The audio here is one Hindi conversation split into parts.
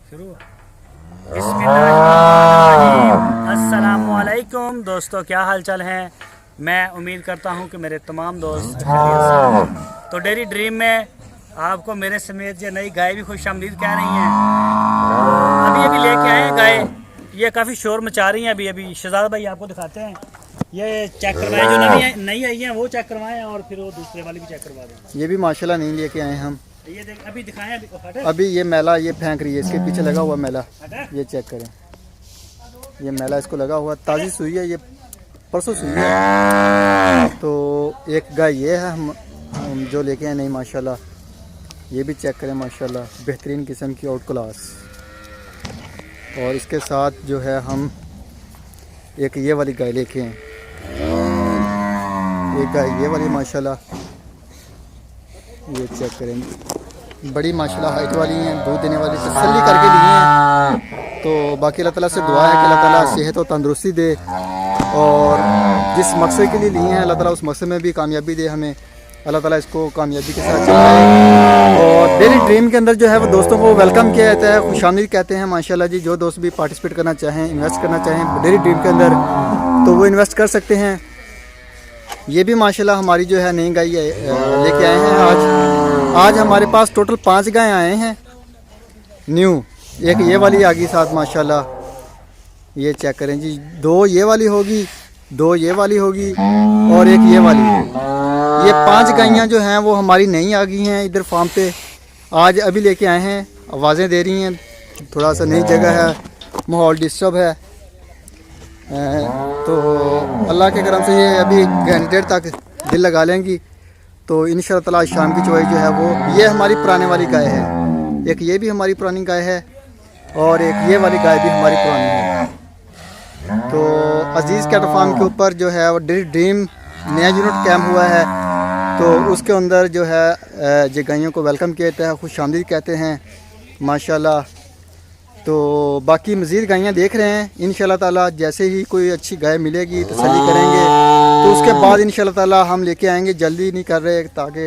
शुरू। बिस्मिल्लाहिर्रहमानिर्रहीम। अस्सलामुअलैकुम दोस्तों, क्या हाल चाल हैं। मैं उम्मीद करता हूं कि मेरे तमाम दोस्त खैरियत से हैं। तो डेयरी ड्रीम में आपको मेरे समेत ये नई गाय भी खुशामदीद कह रही हैं। अभी अभी लेके आए हैं गाय, ये काफ़ी शोर मचा रही हैं। अभी अभी शहजाद भाई आपको दिखाते हैं, ये चेक करवाएं, जो नई आई हैं वो चेक करवाएं और फिर वो दूसरे वाली भी चेक करवा दें। ये भी माशाल्लाह नहीं लेके आए हम। ये देख अभी दिखाएं, अभी ये मैला ये फेंक रही है, इसके पीछे लगा हुआ मैला, ये चेक करें। ये मैला इसको लगा हुआ, ताज़ी सुई है, ये परसों सुई है। तो एक गाय ये है हम जो लेके आए नहीं माशाल्लाह, ये भी चेक करें माशाल्लाह, बेहतरीन किस्म की आउट क्लास। और इसके साथ जो है हम एक ये वाली गाय लेके आए, एक गाय ये वाली माशाल्लाह, ये चेक करें, बड़ी माशाल्लाह हाइट वाली हैं, दूध देने वाली, तसल्ली करके लिए हैं। तो बाकी अल्लाह ताला से दुआ है कि अल्लाह ताला सेहत और तंदुरुस्ती दे, और जिस मकसद के लिए लिए हैं अल्लाह ताला उस मकसद में भी कामयाबी दे हमें। अल्लाह ताला इसको कामयाबी के साथ चलाए। और डेयरी ड्रीम के अंदर जो है वो दोस्तों को वेलकम किया जाता है, खुशामदीद कहते हैं माशाल्लाह जी। जो दोस्त भी पार्टिसिपेट करना चाहें, इन्वेस्ट करना चाहें डेयरी ड्रीम के अंदर, तो वो इन्वेस्ट कर सकते हैं। ये भी माशाल्लाह हमारी जो है नई गाय लेके आए हैं आज हमारे पास टोटल 5 गायें आए हैं न्यू। एक ये वाली आ गई साथ माशाल्लाह, ये चेक करें जी, 2 ये वाली होगी, 2 ये वाली होगी और एक ये वाली। ये 5 गायें जो हैं वो हमारी नई आ गई हैं इधर फार्म पे, आज अभी लेके आए हैं। आवाज़ें दे रही हैं, थोड़ा सा नई जगह है, माहौल डिस्टर्ब है। तो अल्लाह के करम से ये अभी घंटे तक दिल लगा लेंगी। तो इंशाअल्लाह ताला शाम की चॉइस जो है वो ये हमारी पुराने वाली गाय है, एक ये भी हमारी पुरानी गाय है और एक ये वाली गाय भी हमारी पुरानी है। तो अजीज़ कैटल फार्म के ऊपर जो है वो डेयरी ड्रीम नया यूनिट कैम्प हुआ है, तो उसके अंदर जो है जो गायों को वेलकम किया जाता है, खुशामदीद कहते हैं माशाल्लाह। तो बाकी मज़ीद गायें देख रहे हैं, इंशाल्लाह ताला जैसे ही कोई अच्छी गाय मिलेगी तसल्ली करेंगे, तो उसके बाद इंशाल्लाह ताला हम लेके आएंगे। जल्दी नहीं कर रहे ताकि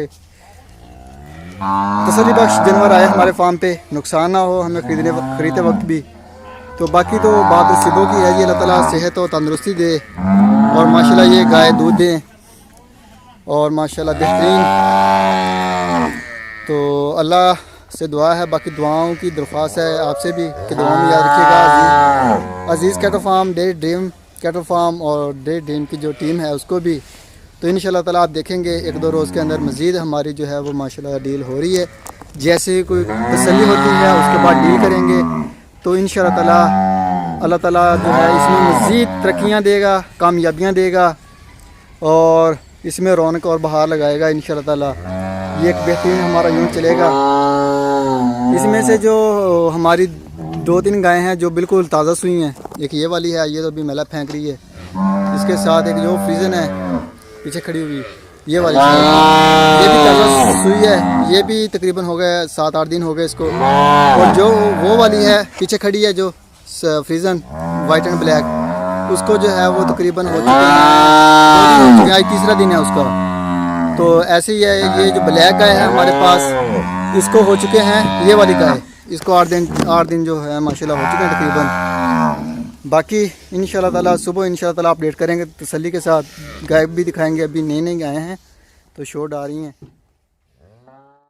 तसल्ली बख्श जानवर आए हमारे फार्म पे, नुकसान ना हो हमें खरीदते वक्त भी। तो बाकी तो बात नसीबों की है जी, अल्लाह ताला सेहत और तंदुरुस्ती दे और माशाल्लाह ये गाय दूध दें और माशाल्लाह बेहतरीन। तो अल्लाह से दुआ है, बाकी दुआओं की दरख्वास्त है आपसे भी कि दुआ में याद रखिएगा। Aziz cattle farm, dairy dream cattle farm और डेयरी ड्रीम की जो टीम है उसको भी। तो इंशाल्लाह ताला आप देखेंगे 1-2 रोज़ के अंदर मज़ीद हमारी जो है वो माशाल्लाह डील हो रही है। जैसे ही कोई तसल्ली होती है उसके बाद डील करेंगे। तो इंशाल्लाह ताला अल्लाह ताला जो है इसमें मज़ीद तरक्कियाँ देगा, कामयाबियाँ देगा और इसमें रौनक और बहार लगाएगा इंशाल्लाह ताला। ये एक बेहतरीन हमारा यूनिट चलेगा। इसमें से जो हमारी 2-3 गायें हैं जो बिल्कुल ताज़ा सुई हैं, एक ये वाली है, ये तो अभी मैला फेंक रही है। इसके साथ एक जो फ्रीजन है पीछे खड़ी हुई, ये वाली ये भी ताज़ा सुई है, ये भी तकरीबन हो गए 7-8 दिन हो गए इसको। और जो वो वाली है पीछे खड़ी है जो फ्रीजन वाइट एंड ब्लैक, उसको जो है वो तकरीबन हो चुके हैं, आज 3रा दिन है उसका। तो ऐसे ही है, ये जो ब्लैक गाय है हमारे पास, इसको हो चुके हैं, ये वाली गाय इसको 8 दिन जो है माशाल्लाह हो चुके हैं तकरीबन। बाकी इंशाल्लाह ताला सुबह इंशाल्लाह ताला अपडेट करेंगे तसल्ली के साथ, गाय भी दिखाएंगे। अभी नई गायें हैं तो शोर आ रही हैं।